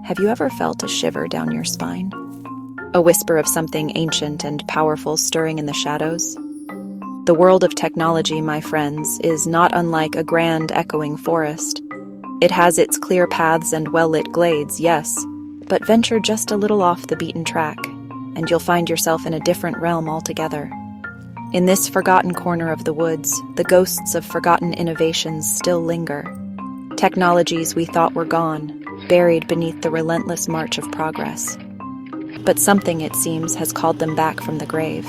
have you ever felt a shiver down your spine? A whisper of something ancient and powerful stirring in the shadows? The world of technology, my friends, is not unlike a grand echoing forest. It has its clear paths and well-lit glades, yes, but venture just a little off the beaten track, and you'll find yourself in a different realm altogether. In this forgotten corner of the woods, the ghosts of forgotten innovations still linger. Technologies we thought were gone, buried beneath the relentless march of progress. But something, it seems, has called them back from the grave.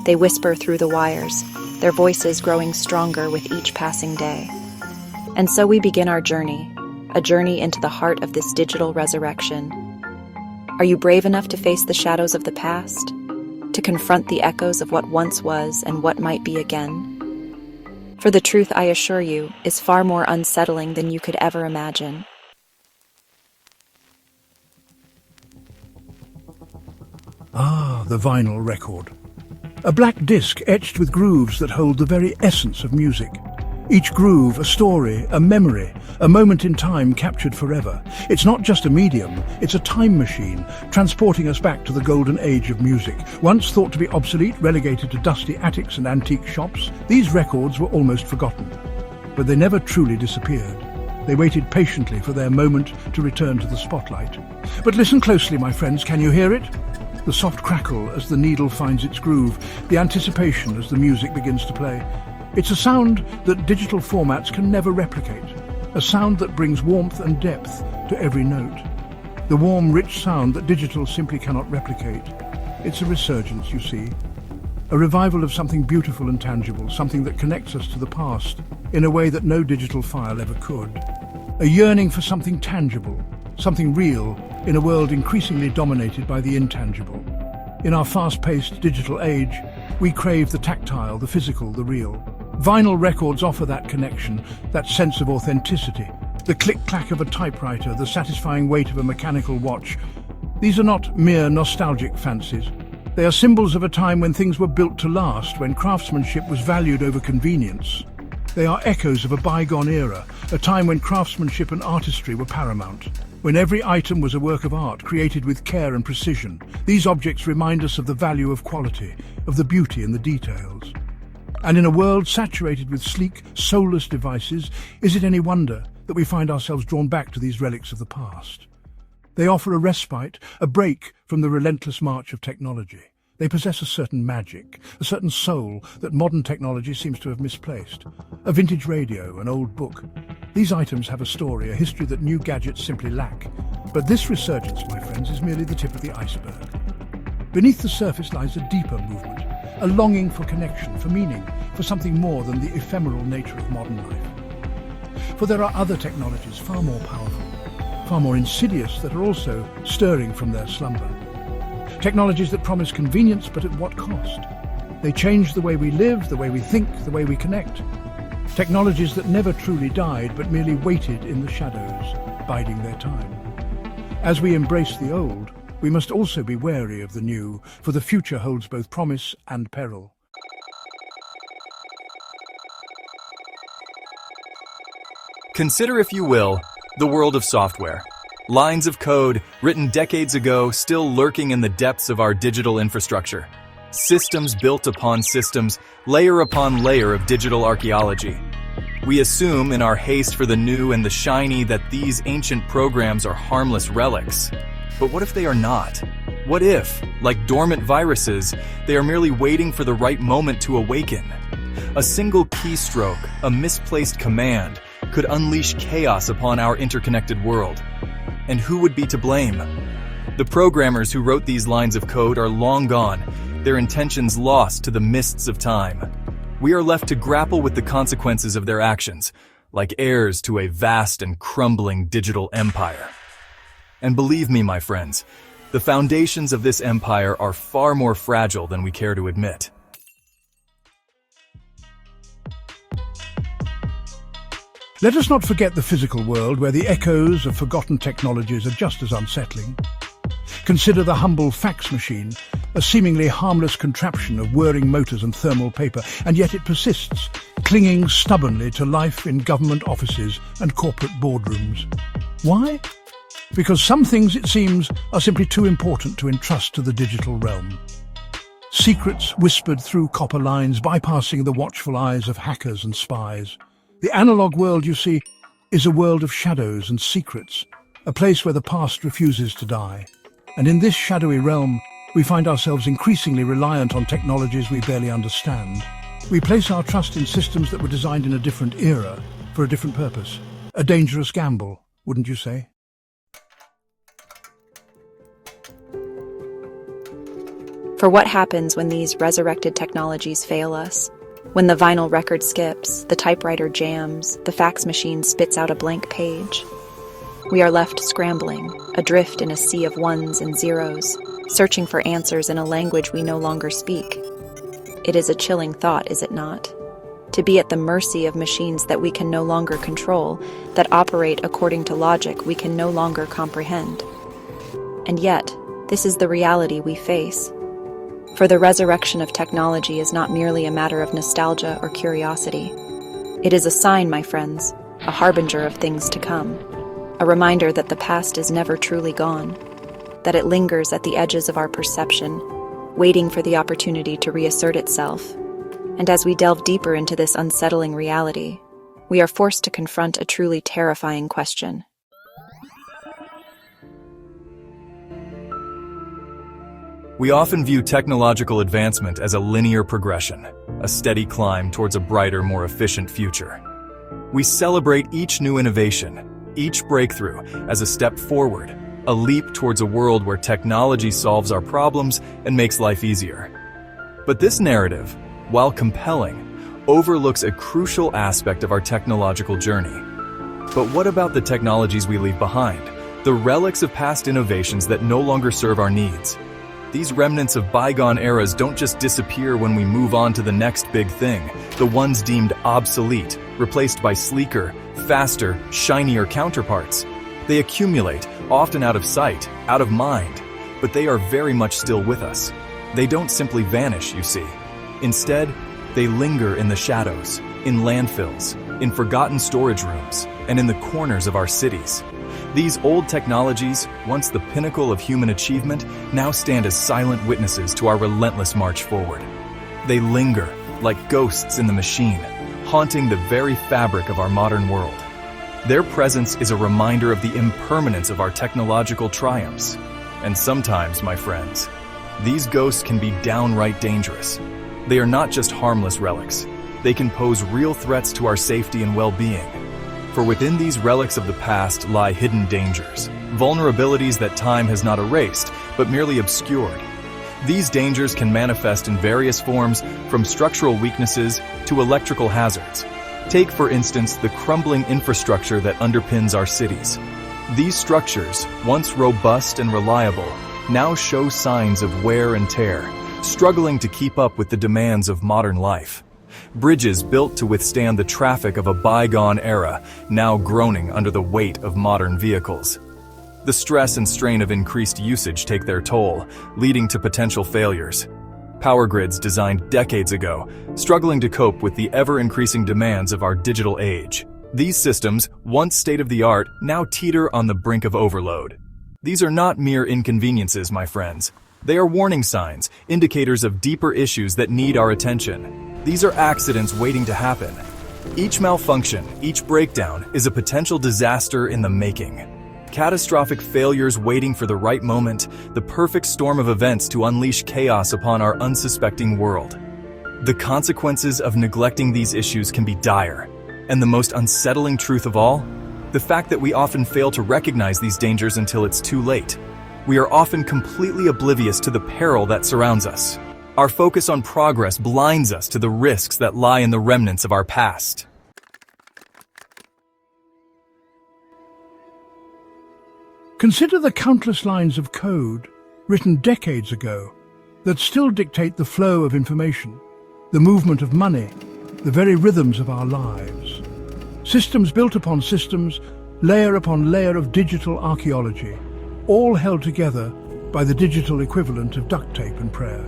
They whisper through the wires, their voices growing stronger with each passing day. And so we begin our journey, a journey into the heart of this digital resurrection. Are you brave enough to face the shadows of the past? To confront the echoes of what once was and what might be again? For the truth, I assure you, is far more unsettling than you could ever imagine. Ah, the vinyl record. A black disc etched with grooves that hold the very essence of music. Each groove, a story, a memory, a moment in time captured forever. It's not just a medium, it's a time machine, transporting us back to the golden age of music. Once thought to be obsolete, relegated to dusty attics and antique shops, these records were almost forgotten. But they never truly disappeared. They waited patiently for their moment to return to the spotlight. But listen closely, my friends, can you hear it? The soft crackle as the needle finds its groove, the anticipation as the music begins to play. It's a sound that digital formats can never replicate, a sound that brings warmth and depth to every note. The warm, rich sound that digital simply cannot replicate. It's a resurgence, you see. A revival of something beautiful and tangible, something that connects us to the past in a way that no digital file ever could. A yearning for something tangible, something real, in a world increasingly dominated by the intangible. In our fast-paced digital age, we crave the tactile, the physical, the real. Vinyl records offer that connection, that sense of authenticity. The click-clack of a typewriter, the satisfying weight of a mechanical watch. These are not mere nostalgic fancies. They are symbols of a time when things were built to last, when craftsmanship was valued over convenience. They are echoes of a bygone era, a time when craftsmanship and artistry were paramount, when every item was a work of art created with care and precision. These objects remind us of the value of quality, of the beauty in the details. And in a world saturated with sleek, soulless devices, is it any wonder that we find ourselves drawn back to these relics of the past? They offer a respite, a break from the relentless march of technology. They possess a certain magic, a certain soul that modern technology seems to have misplaced. A vintage radio, an old book. These items have a story, a history that new gadgets simply lack. But this resurgence, my friends, is merely the tip of the iceberg. Beneath the surface lies a deeper movement, a longing for connection, for meaning, for something more than the ephemeral nature of modern life. For there are other technologies far more powerful, far more insidious, that are also stirring from their slumber. Technologies that promise convenience, but at what cost? They change the way we live, the way we think, the way we connect. Technologies that never truly died, but merely waited in the shadows, biding their time. As we embrace the old, we must also be wary of the new, for the future holds both promise and peril. Consider, if you will, the world of software. Lines of code written decades ago still lurking in the depths of our digital infrastructure. Systems built upon systems, layer upon layer of digital archaeology. We assume in our haste for the new and the shiny that these ancient programs are harmless relics. But what if they are not? What if, like dormant viruses, they are merely waiting for the right moment to awaken? A single keystroke, a misplaced command, could unleash chaos upon our interconnected world. And who would be to blame? The programmers who wrote these lines of code are long gone, their intentions lost to the mists of time. We are left to grapple with the consequences of their actions, like heirs to a vast and crumbling digital empire. And believe me, my friends, the foundations of this empire are far more fragile than we care to admit. Let us not forget the physical world, where the echoes of forgotten technologies are just as unsettling. Consider the humble fax machine, a seemingly harmless contraption of whirring motors and thermal paper, and yet it persists, clinging stubbornly to life in government offices and corporate boardrooms. Why? Because some things, it seems, are simply too important to entrust to the digital realm. Secrets whispered through copper lines, bypassing the watchful eyes of hackers and spies. The analog world, you see, is a world of shadows and secrets, a place where the past refuses to die. And in this shadowy realm, we find ourselves increasingly reliant on technologies we barely understand. We place our trust in systems that were designed in a different era, for a different purpose. A dangerous gamble, wouldn't you say? For what happens when these resurrected technologies fail us? When the vinyl record skips, the typewriter jams, the fax machine spits out a blank page. We are left scrambling, adrift in a sea of ones and zeros, searching for answers in a language we no longer speak. It is a chilling thought, is it not? To be at the mercy of machines that we can no longer control, that operate according to logic we can no longer comprehend. And yet, this is the reality we face. For the resurrection of technology is not merely a matter of nostalgia or curiosity. It is a sign, my friends, a harbinger of things to come, a reminder that the past is never truly gone, that it lingers at the edges of our perception, waiting for the opportunity to reassert itself. And as we delve deeper into this unsettling reality, we are forced to confront a truly terrifying question. We often view technological advancement as a linear progression, a steady climb towards a brighter, more efficient future. We celebrate each new innovation, each breakthrough as a step forward, a leap towards a world where technology solves our problems and makes life easier. But this narrative, while compelling, overlooks a crucial aspect of our technological journey. But what about the technologies we leave behind, the relics of past innovations that no longer serve our needs? These remnants of bygone eras don't just disappear when we move on to the next big thing, the ones deemed obsolete, replaced by sleeker, faster, shinier counterparts. They accumulate, often out of sight, out of mind, but they are very much still with us. They don't simply vanish, you see. Instead, they linger in the shadows, in landfills, in forgotten storage rooms, and in the corners of our cities. These old technologies, once the pinnacle of human achievement, now stand as silent witnesses to our relentless march forward. They linger, like ghosts in the machine, haunting the very fabric of our modern world. Their presence is a reminder of the impermanence of our technological triumphs. And sometimes, my friends, these ghosts can be downright dangerous. They are not just harmless relics. They can pose real threats to our safety and well-being. For within these relics of the past lie hidden dangers, vulnerabilities that time has not erased, but merely obscured. These dangers can manifest in various forms, from structural weaknesses to electrical hazards. Take, for instance, the crumbling infrastructure that underpins our cities. These structures, once robust and reliable, now show signs of wear and tear, struggling to keep up with the demands of modern life. Bridges built to withstand the traffic of a bygone era, now groaning under the weight of modern vehicles. The stress and strain of increased usage take their toll, leading to potential failures. Power grids designed decades ago, struggling to cope with the ever-increasing demands of our digital age. These systems, once state-of-the-art, now teeter on the brink of overload. These are not mere inconveniences, my friends. They are warning signs, indicators of deeper issues that need our attention. These are accidents waiting to happen. Each malfunction, each breakdown, is a potential disaster in the making. Catastrophic failures waiting for the right moment, the perfect storm of events to unleash chaos upon our unsuspecting world. The consequences of neglecting these issues can be dire. And the most unsettling truth of all? The fact that we often fail to recognize these dangers until it's too late. We are often completely oblivious to the peril that surrounds us. Our focus on progress blinds us to the risks that lie in the remnants of our past. Consider the countless lines of code written decades ago that still dictate the flow of information, the movement of money, the very rhythms of our lives. Systems built upon systems, layer upon layer of digital archaeology, all held together by the digital equivalent of duct tape and prayer.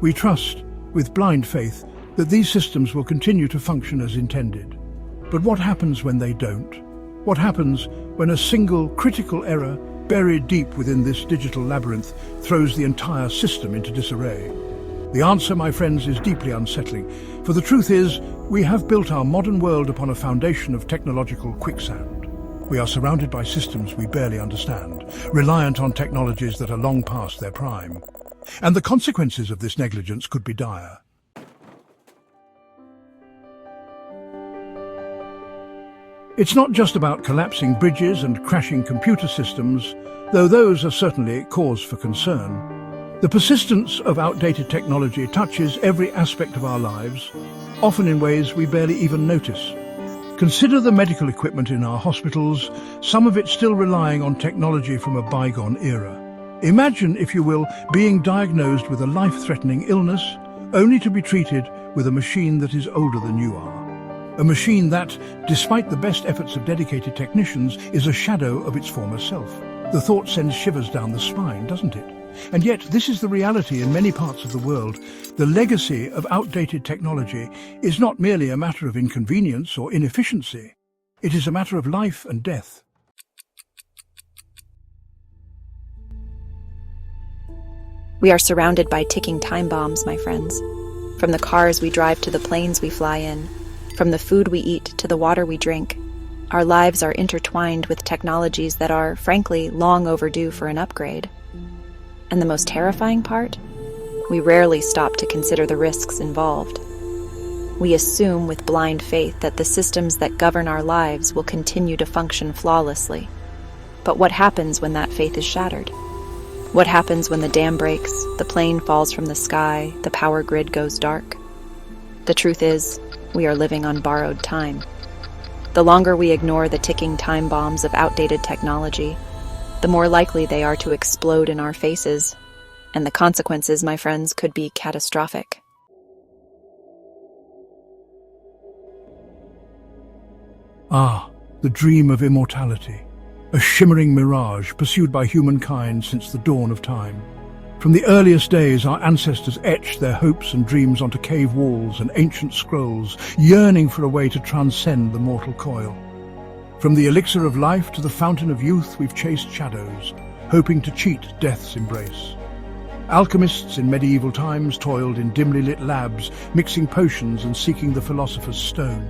We trust, with blind faith, that these systems will continue to function as intended. But what happens when they don't? What happens when a single critical error buried deep within this digital labyrinth throws the entire system into disarray? The answer, my friends, is deeply unsettling, for the truth is, we have built our modern world upon a foundation of technological quicksand. We are surrounded by systems we barely understand, reliant on technologies that are long past their prime. And the consequences of this negligence could be dire. It's not just about collapsing bridges and crashing computer systems, though those are certainly cause for concern. The persistence of outdated technology touches every aspect of our lives, often in ways we barely even notice. Consider the medical equipment in our hospitals, some of it still relying on technology from a bygone era. Imagine, if you will, being diagnosed with a life-threatening illness, only to be treated with a machine that is older than you are. A machine that, despite the best efforts of dedicated technicians, is a shadow of its former self. The thought sends shivers down the spine, doesn't it? And yet, this is the reality in many parts of the world. The legacy of outdated technology is not merely a matter of inconvenience or inefficiency. It is a matter of life and death. We are surrounded by ticking time bombs, my friends. From the cars we drive to the planes we fly in, from the food we eat to the water we drink, our lives are intertwined with technologies that are, frankly, long overdue for an upgrade. And the most terrifying part? We rarely stop to consider the risks involved. We assume with blind faith that the systems that govern our lives will continue to function flawlessly. But what happens when that faith is shattered? What happens when the dam breaks, the plane falls from the sky, the power grid goes dark? The truth is, we are living on borrowed time. The longer we ignore the ticking time bombs of outdated technology, the more likely they are to explode in our faces, and the consequences, my friends, could be catastrophic. Ah, the dream of immortality, a shimmering mirage pursued by humankind since the dawn of time. From the earliest days, our ancestors etched their hopes and dreams onto cave walls and ancient scrolls, yearning for a way to transcend the mortal coil. From the elixir of life to the fountain of youth, we've chased shadows, hoping to cheat death's embrace. Alchemists in medieval times toiled in dimly lit labs, mixing potions and seeking the philosopher's stone,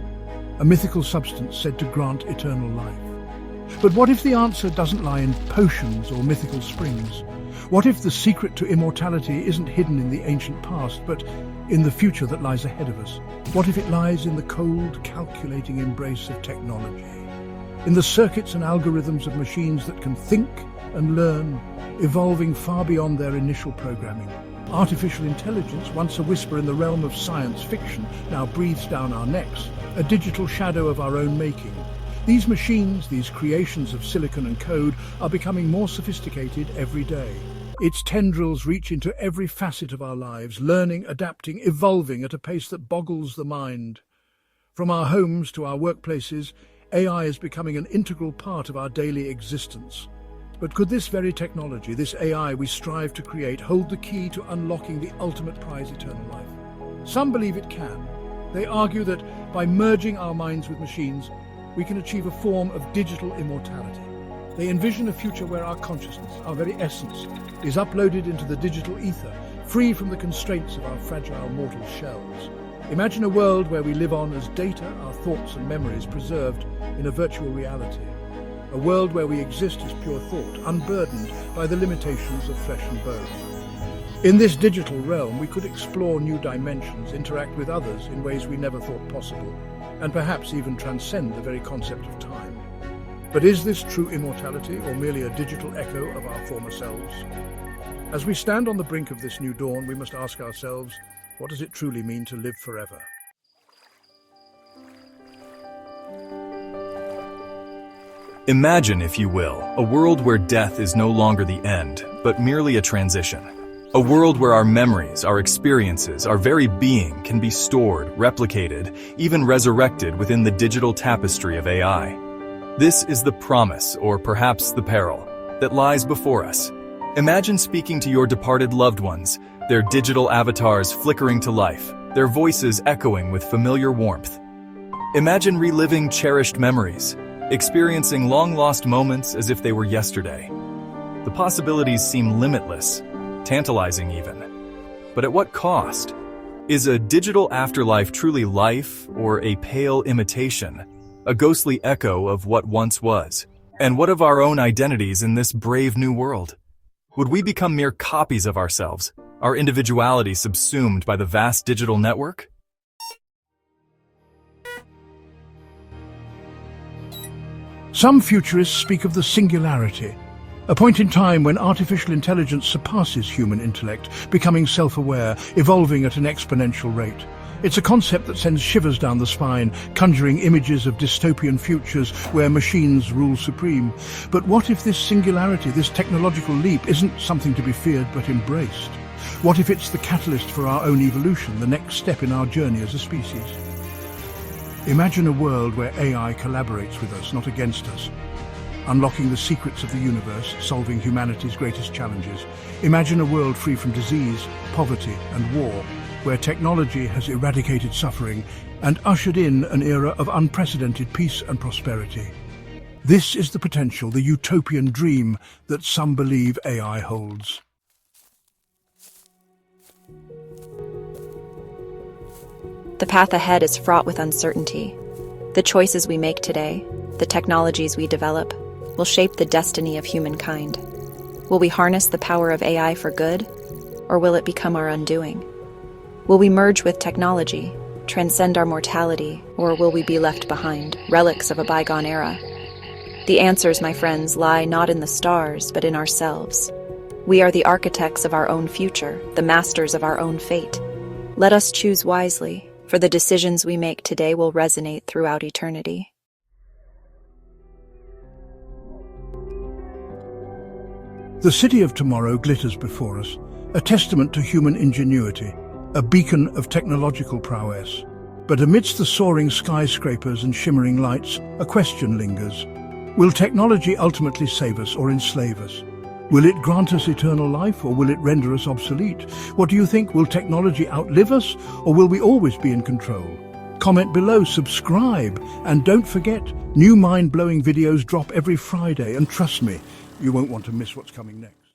a mythical substance said to grant eternal life. But what if the answer doesn't lie in potions or mythical springs? What if the secret to immortality isn't hidden in the ancient past, but in the future that lies ahead of us? What if it lies in the cold, calculating embrace of technology? In the circuits and algorithms of machines that can think and learn, evolving far beyond their initial programming. Artificial intelligence, once a whisper in the realm of science fiction, now breathes down our necks, a digital shadow of our own making. These machines, these creations of silicon and code, are becoming more sophisticated every day. Its tendrils reach into every facet of our lives, learning, adapting, evolving at a pace that boggles the mind. From our homes to our workplaces, AI is becoming an integral part of our daily existence. But could this very technology, this AI we strive to create, hold the key to unlocking the ultimate prize, eternal life? Some believe it can. They argue that by merging our minds with machines, we can achieve a form of digital immortality. They envision a future where our consciousness, our very essence, is uploaded into the digital ether, free from the constraints of our fragile mortal shells. Imagine a world where we live on as data, our thoughts and memories preserved in a virtual reality. A world where we exist as pure thought, unburdened by the limitations of flesh and bone. In this digital realm, we could explore new dimensions, interact with others in ways we never thought possible, and perhaps even transcend the very concept of time. But is this true immortality, or merely a digital echo of our former selves? As we stand on the brink of this new dawn, we must ask ourselves, what does it truly mean to live forever? Imagine, if you will, a world where death is no longer the end, but merely a transition. A world where our memories, our experiences, our very being can be stored, replicated, even resurrected within the digital tapestry of AI. This is the promise, or perhaps the peril, that lies before us. Imagine speaking to your departed loved ones, their digital avatars flickering to life, their voices echoing with familiar warmth. Imagine reliving cherished memories. experiencing long-lost moments as if they were yesterday. The possibilities seem limitless, tantalizing even. But at what cost? Is a digital afterlife truly life, or a pale imitation, a ghostly echo of what once was? And what of our own identities in this brave new world? Would we become mere copies of ourselves, our individuality subsumed by the vast digital network? Some futurists speak of the singularity, a point in time when artificial intelligence surpasses human intellect, becoming self-aware, evolving at an exponential rate. It's a concept that sends shivers down the spine, conjuring images of dystopian futures where machines rule supreme. But what if this singularity, this technological leap, isn't something to be feared but embraced? What if it's the catalyst for our own evolution, the next step in our journey as a species? Imagine a world where AI collaborates with us, not against us, unlocking the secrets of the universe, solving humanity's greatest challenges. Imagine a world free from disease, poverty, and war, where technology has eradicated suffering and ushered in an era of unprecedented peace and prosperity. This is the potential, the utopian dream that some believe AI holds. The path ahead is fraught with uncertainty. The choices we make today, the technologies we develop, will shape the destiny of humankind. Will we harness the power of AI for good, or will it become our undoing? Will we merge with technology, transcend our mortality, or will we be left behind, relics of a bygone era? The answers, my friends, lie not in the stars, but in ourselves. We are the architects of our own future, the masters of our own fate. Let us choose wisely, for the decisions we make today will resonate throughout eternity. The city of tomorrow glitters before us, a testament to human ingenuity, a beacon of technological prowess. But amidst the soaring skyscrapers and shimmering lights, a question lingers. Will technology ultimately save us or enslave us? Will it grant us eternal life, or will it render us obsolete? What do you think? Will technology outlive us, or will we always be in control? Comment below, subscribe, and don't forget, new mind-blowing videos drop every Friday, and trust me, you won't want to miss what's coming next.